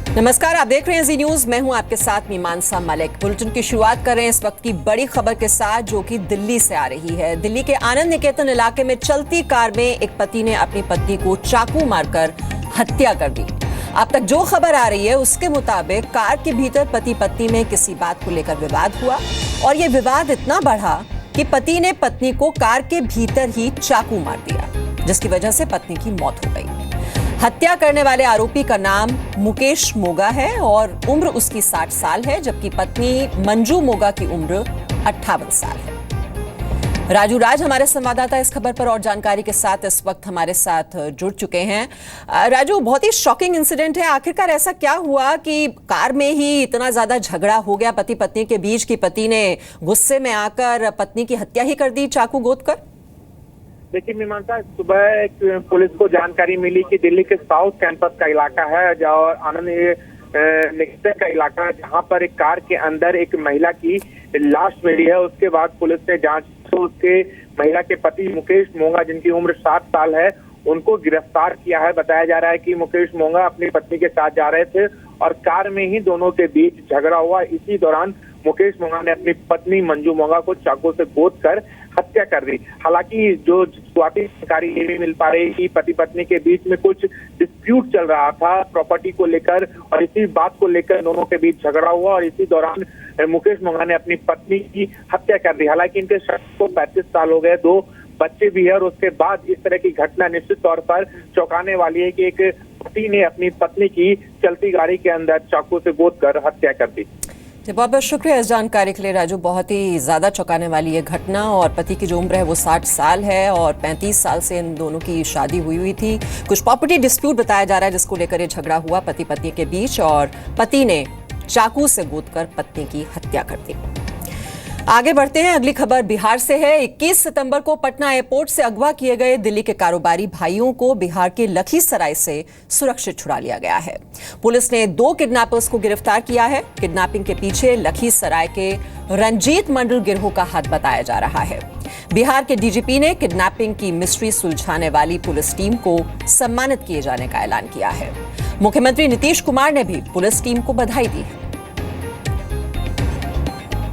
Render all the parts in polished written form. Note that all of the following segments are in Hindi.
नमस्कार, आप देख रहे हैं जी न्यूज। मैं हूं आपके साथ मीमांसा मलिक। बुलेटिन की शुरुआत कर रहे हैं इस वक्त की बड़ी खबर के साथ, जो कि दिल्ली से आ रही है। दिल्ली के आनंद निकेतन इलाके में चलती कार में एक पति ने अपनी पत्नी को चाकू मारकर हत्या कर दी। अब तक जो खबर आ रही है उसके मुताबिक कार के भीतर पति पत्नी में किसी बात को लेकर विवाद हुआ और ये विवाद इतना बढ़ा कि पति ने पत्नी को कार के भीतर ही चाकू मार दिया, जिसकी वजह से पत्नी की मौत हो गई। हत्या करने वाले आरोपी का नाम मुकेश मोगा है और उम्र उसकी 60 साल है, जबकि पत्नी मंजू मोगा की उम्र 58 साल है। राजू राज हमारे संवाददाता इस खबर पर और जानकारी के साथ इस वक्त हमारे साथ जुड़ चुके हैं। राजू, बहुत ही शॉकिंग इंसिडेंट है। आखिरकार ऐसा क्या हुआ कि कार में ही इतना ज्यादा झगड़ा हो गया पति पत्नी के बीच कि पति ने गुस्से में आकर पत्नी की हत्या ही कर दी चाकू गोद कर? देखिए मीमांसा, सुबह पुलिस को जानकारी मिली कि दिल्ली के साउथ कैंपस का इलाका है और आनंद निकेतन का इलाका है, जहां पर एक कार के अंदर एक महिला की लाश मिली है। उसके बाद पुलिस ने जांच तो उसके महिला के पति मुकेश मोगा, जिनकी उम्र 60 साल है, उनको गिरफ्तार किया है। बताया जा रहा है कि मुकेश मोगा अपनी पत्नी के साथ जा रहे थे और कार में ही दोनों के बीच झगड़ा हुआ। इसी दौरान मुकेश मोगा ने अपनी पत्नी मंजू मोगा को चाकू से गोद कर हत्या कर दी। हालांकि जो शुरुआती जानकारी ये भी मिल पा रही कि पति पत्नी के बीच में कुछ डिस्प्यूट चल रहा था प्रॉपर्टी को लेकर, और इसी बात को लेकर दोनों के बीच झगड़ा हुआ और इसी दौरान मुकेश मोगा ने अपनी पत्नी की हत्या कर दी। हालांकि इनके शख्स को 35 साल हो गए, 2 बच्चे भी है, और उसके बाद इस तरह की घटना निश्चित तौर पर चौंकाने वाली है कि एक पति ने अपनी पत्नी की चलती गाड़ी के अंदर चाकू से गोद कर हत्या कर दी। बहुत बहुत शुक्रिया इस जानकारी के लिए राजू। बहुत ही ज्यादा चौंकाने वाली ये घटना, और पति की जो उम्र है वो 60 साल है और 35 साल से इन दोनों की शादी हुई थी। कुछ प्रॉपर्टी डिस्प्यूट बताया जा रहा है जिसको लेकर ये झगड़ा हुआ पति पत्नी के बीच, और पति ने चाकू से गोदकर पत्नी की हत्या कर दी। आगे बढ़ते हैं, अगली खबर बिहार से है। 21 सितंबर को पटना एयरपोर्ट से अगवा किए गए दिल्ली के कारोबारी भाइयों को बिहार के लखीसराय से सुरक्षित छुड़ा लिया गया है। पुलिस ने 2 किडनैपर्स को गिरफ्तार किया है। किडनैपिंग के पीछे लखीसराय के रंजीत मंडल गिरोह का हाथ बताया जा रहा है। बिहार के डीजीपी ने किडनैपिंग की मिस्ट्री सुलझाने वाली पुलिस टीम को सम्मानित किए जाने का ऐलान किया है। मुख्यमंत्री नीतीश कुमार ने भी पुलिस टीम को बधाई दी है।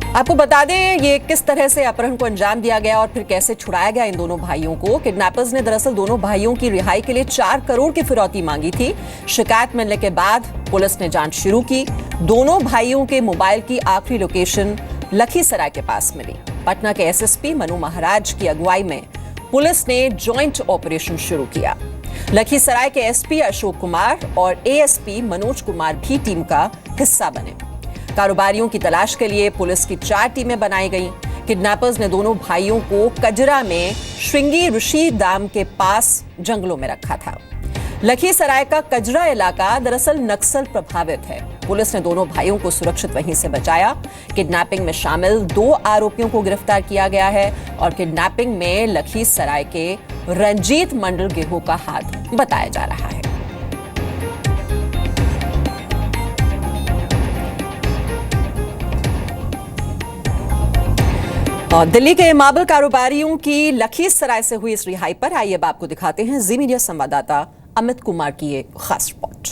आपको बता दें ये किस तरह से अपहरण को अंजाम दिया गया और फिर कैसे छुड़ाया गया इन दोनों भाइयों को। किडनैपर्स ने दरअसल दोनों भाइयों की रिहाई के लिए 4 करोड़ की फिरौती मांगी थी। शिकायत मिलने के बाद पुलिस ने जांच शुरू की। दोनों भाइयों के मोबाइल की आखिरी लोकेशन लखीसराय के पास मिली। पटना के एसएसपी मनु महाराज की अगुवाई में पुलिस ने ज्वाइंट ऑपरेशन शुरू किया। लखीसराय के एसपी अशोक कुमार और एएसपी मनोज कुमार भी टीम का हिस्सा बने। कारोबारियों की तलाश के लिए पुलिस की 4 टीमें बनाई गईं। किडनैपर्स ने दोनों भाइयों को कजरा में श्रृंगी ऋषि दाम के पास जंगलों में रखा था। लखीसराय का कजरा इलाका दरअसल नक्सल प्रभावित है। पुलिस ने दोनों भाइयों को सुरक्षित वहीं से बचाया। किडनैपिंग में शामिल 2 आरोपियों को गिरफ्तार किया गया है और किडनैपिंग में लखीसराय के रंजीत मंडल गिरोह का हाथ बताया जा रहा है। और दिल्ली के मार्बल कारोबारियों की लखीसराय से हुई इस रिहाई पर आइए अब आपको दिखाते हैं जी मीडिया संवाददाता अमित कुमार की ये खास रिपोर्ट।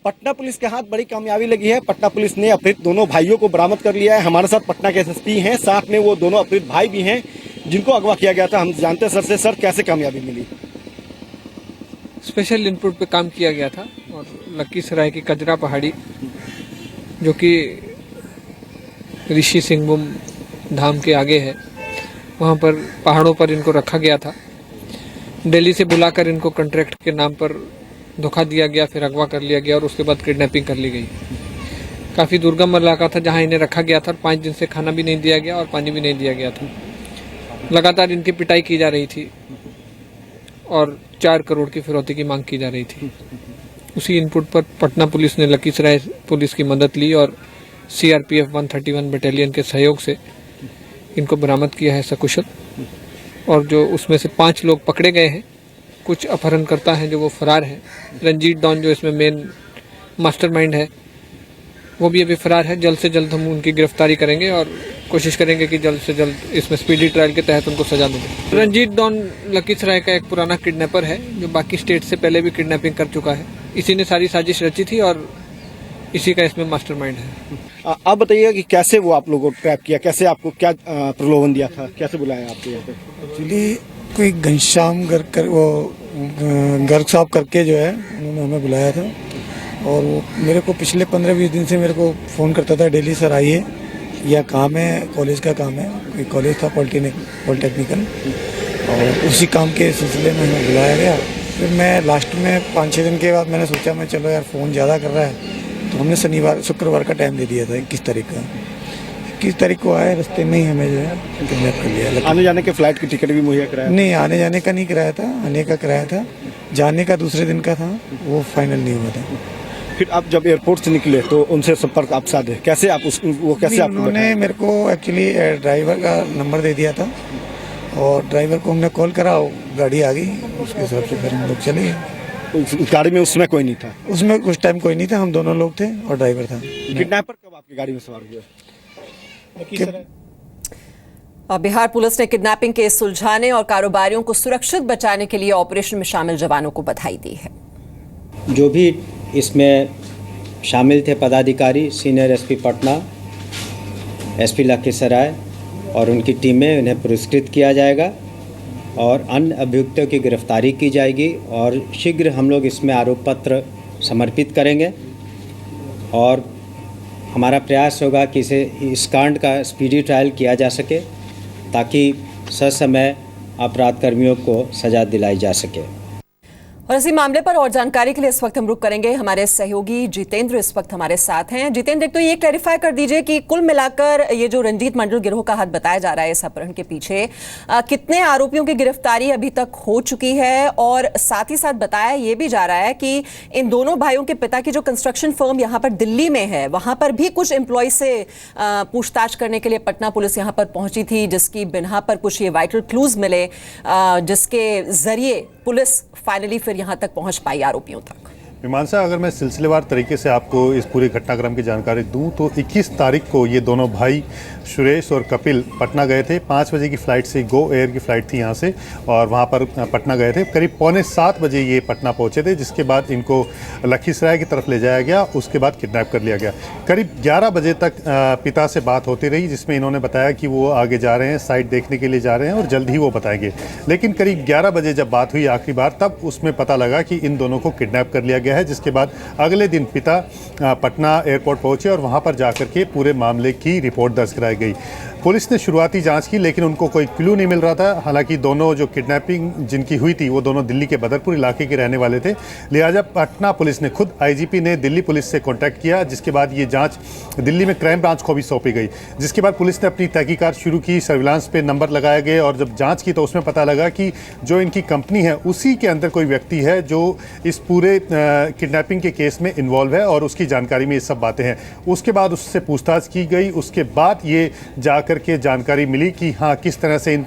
पटना पुलिस के हाथ बड़ी कामयाबी लगी है। पटना पुलिस ने अपहृत दोनों भाइयों को बरामद कर लिया है। हमारे साथ पटना के एसएसपी हैं, साथ में वो दोनों अपहृत भाई भी हैं जिनको अगवा किया गया था। हम जानते हैं सर से, सर कैसे कामयाबी मिली? स्पेशल इनपुट पे काम किया गया था और लखीसराय की कजरा पहाड़ी, जो कि ऋषि सिंहभूम धाम के आगे है, वहाँ पर पहाड़ों पर इनको रखा गया था। दिल्ली से बुलाकर इनको कॉन्ट्रैक्ट के नाम पर धोखा दिया गया, फिर अगवा कर लिया गया और उसके बाद किडनैपिंग कर ली गई। काफ़ी दुर्गम इलाका था जहाँ इन्हें रखा गया था। 5 दिन से खाना भी नहीं दिया गया और पानी भी नहीं दिया गया था। लगातार इनकी पिटाई की जा रही थी और 4 करोड़ की फिरौती की मांग की जा रही थी। उसी इनपुट पर पटना पुलिस ने लखीसराय पुलिस की मदद ली और सीआरपीएफ 131 बटालियन के सहयोग से इनको बरामद किया है सकुशल। और जो उसमें से 5 लोग पकड़े गए हैं। कुछ अपहरणकर्ता हैं जो वो फरार हैं। रंजीत डॉन जो इसमें मेन मास्टरमाइंड है वो भी अभी फरार है। जल्द से जल्द हम उनकी गिरफ्तारी करेंगे और कोशिश करेंगे कि जल्द से जल्द इसमें स्पीडी ट्रायल के तहत उनको सजा देंगे। रंजीत डॉन लखीसराय का एक पुराना किडनैपर है जो बाकी स्टेट से पहले भी किडनैपिंग कर चुका है। इसी ने सारी साजिश रची थी और इसी का इसमें मास्टरमाइंड है। आप बताइएगा कि कैसे वो आप लोगों को ट्रैप किया, कैसे आपको क्या प्रलोभन दिया था, कैसे बुलाया आपको यहाँ पे? एक्चुअली कोई घनश्याम गर्ग साहब करके जो है उन्होंने हमें बुलाया था और वो मेरे को पिछले 15-20 दिन से मेरे को फ़ोन करता था डेली, सर आइए, यह काम है, कॉलेज का काम है, कोई कॉलेज था पॉलिटेक्निकल, और उसी काम के सिलसिले में हमें बुलाया गया। फिर मैं लास्ट में 5-6 दिन के बाद मैंने सोचा मैं चलो यार फ़ोन ज़्यादा कर रहा है, तो हमने शुक्रवार का टाइम दे दिया था 21 तारीख का। 21 तारीख को आए, रास्ते में ही हमें जो है किडनैप कर लिया। आने जाने के फ्लाइट की टिकट भी मुहैया कराया? नहीं, आने जाने का नहीं कराया था, आने का कराया था, जाने का दूसरे दिन का था, वो फाइनल नहीं हुआ था। फिर आप जब एयरपोर्ट से निकले तो उनसे संपर्क आप साधे, कैसे आप वो कैसे आपको उन्होंने मेरे को एक्चुअली ड्राइवर का नंबर दे दिया था और ड्राइवर को हमने कॉल करा, गाड़ी आ गई, उसके हिसाब से फिर हम लोग चले गए। उस गाड़ी में उस समय कोई नहीं था? उसमें कुछ टाइम कोई नहीं था, हम दोनों लोग थे और ड्राइवर था। किडनैपर कब आपकी गाड़ी में सवार हुए? बिहार पुलिस ने किडनैपिंग केस सुलझाने और कारोबारियों को सुरक्षित बचाने के लिए ऑपरेशन में शामिल जवानों को बधाई दी है। जो भी इसमें शामिल थे पदाधिकारी, senior SP Patna, SP Lakhisarai और उनकी टीमें, उन्हें पुरस्कृत किया जाएगा और अन्य अभियुक्तों की गिरफ्तारी की जाएगी और शीघ्र हम लोग इसमें आरोप पत्र समर्पित करेंगे और हमारा प्रयास होगा कि इस कांड का स्पीडी ट्रायल किया जा सके ताकि ससमय अपराध कर्मियों को सजा दिलाई जा सके। और इसी मामले पर और जानकारी के लिए इस वक्त हम रुक करेंगे। हमारे सहयोगी जितेंद्र इस वक्त हमारे साथ हैं। जितेंद्र, तो ये क्लैरिफाई कर दीजिए कि कुल मिलाकर ये जो रंजीत मंडल गिरोह का हाथ बताया जा रहा है इस अपहरण के पीछे, कितने आरोपियों की गिरफ्तारी अभी तक हो चुकी है, और साथ ही साथ बताया ये भी जा रहा है कि इन दोनों भाइयों के पिता की जो कंस्ट्रक्शन फर्म यहाँ पर दिल्ली में है, वहां पर भी कुछ एम्प्लॉय से पूछताछ करने के लिए पटना पुलिस यहाँ पर पहुंची थी, जिसकी बिना पर कुछ ये वाइटल क्लूज मिले, जिसके जरिए पुलिस फाइनली फिर यहां तक पहुंच पाई आरोपियों तक। मीमांसा, अगर मैं सिलसिलेवार तरीके से आपको इस पूरे घटनाक्रम की जानकारी दूं तो 21 तारीख को ये दोनों भाई सुरेश और कपिल पटना गए थे। 5 बजे की फ़्लाइट से, गो एयर की फ़्लाइट थी यहाँ से, और वहाँ पर पटना गए थे। करीब 6:45 बजे ये पटना पहुँचे थे, जिसके बाद इनको लखीसराय की तरफ ले जाया गया, उसके बाद किडनैप कर लिया गया। करीब 11 बजे तक पिता से बात होती रही, जिसमें इन्होंने बताया कि वो आगे जा रहे हैं, साइट देखने के लिए जा रहे हैं और जल्द ही वो बताएंगे। लेकिन करीब 11 बजे जब बात हुई आखिरी बार, तब उसमें पता लगा कि इन दोनों को किडनैप कर लिया गया है, जिसके बाद अगले दिन पिता पटना एयरपोर्ट पहुंचे और वहां पर जाकर के पूरे मामले की रिपोर्ट दर्ज कराई गई। पुलिस ने शुरुआती जांच की, लेकिन उनको कोई क्लू नहीं मिल रहा था। हालांकि दोनों जो किडनैपिंग जिनकी हुई थी वो दोनों दिल्ली के बदरपुर इलाके के रहने वाले थे, लिहाजा पटना पुलिस ने खुद आईजीपी ने दिल्ली पुलिस से कांटेक्ट किया, जिसके बाद ये जांच दिल्ली में क्राइम ब्रांच को भी सौंपी गई। जिसके बाद पुलिस ने अपनी तहकीकात शुरू की, सर्विलांस पे नंबर लगाए गए और जब जाँच की तो उसमें पता लगा कि जो इनकी कंपनी है उसी के अंदर कोई व्यक्ति है जो इस पूरे किडनैपिंग के केस में इन्वॉल्व है और उसकी जानकारी में ये सब बातें हैं। उसके बाद उससे पूछताछ की गई, उसके बाद ये जाकर के जानकारी मिली कि हाँ, किस तरह से इन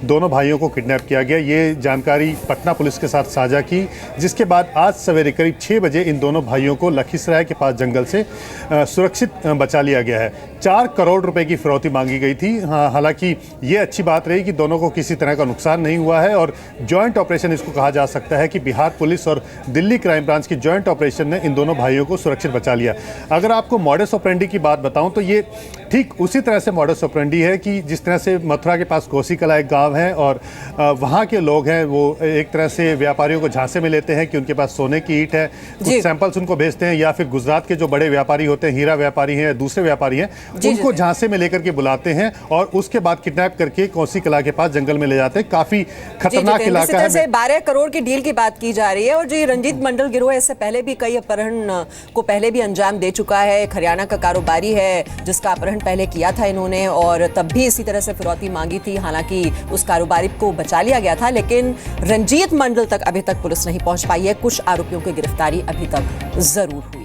दोनों भाइयों को किडनैप किया गया। ये जानकारी पटना पुलिस के साथ साझा की, जिसके बाद आज सवेरे करीब 6 बजे इन दोनों भाइयों को लखीसराय के पास जंगल से सुरक्षित बचा लिया गया है। 4 करोड़ रुपए की फिरौती मांगी गई थी। हालांकि ये अच्छी बात रही कि दोनों को किसी तरह का नुकसान नहीं हुआ है और जॉइंट ऑपरेशन इसको कहा जा सकता है कि बिहार पुलिस और दिल्ली क्राइम ब्रांच की जॉइंट ऑपरेशन ने इन दोनों भाइयों को सुरक्षित बचा लिया। अगर आपको मॉडस ऑपरेंडी की बात बताऊं तो ये ठीक उसी तरह से मॉडस ऑपरेंडी है कि जिस तरह से मथुरा के पास कोसीकला एक गांव है और वहां के लोग हैं वो एक तरह से व्यापारियों को झांसे में लेते हैं कि उनके पास सोने की ईंट है, कुछ सैंपल्स उनको भेजते हैं, या फिर गुजरात के जो बड़े व्यापारी होते हैं, हीरा व्यापारी हैं, दूसरे व्यापारी हैं, उनको झांसे में लेकर के बुलाते हैं और उसके बाद किडनैप करके कोसीकला के पास जंगल में ले जाते हैं। काफी खतरनाक इलाका है। 12 करोड़ की डील की बात की जा रही है और जो रंजीत मंडल गिरोह इससे पहले भी कई अपहरण को पहले भी अंजाम दे चुका है। हरियाणा का कारोबारी है जिसका अपहरण पहले किया था इन्होंने और तब भी इसी तरह से फिरौती मांगी थी। हालांकि उस कारोबारी को बचा लिया गया था, लेकिन रंजीत मंडल तक अभी तक पुलिस नहीं पहुंच पाई है। कुछ आरोपियों की गिरफ्तारी अभी तक जरूर हुई।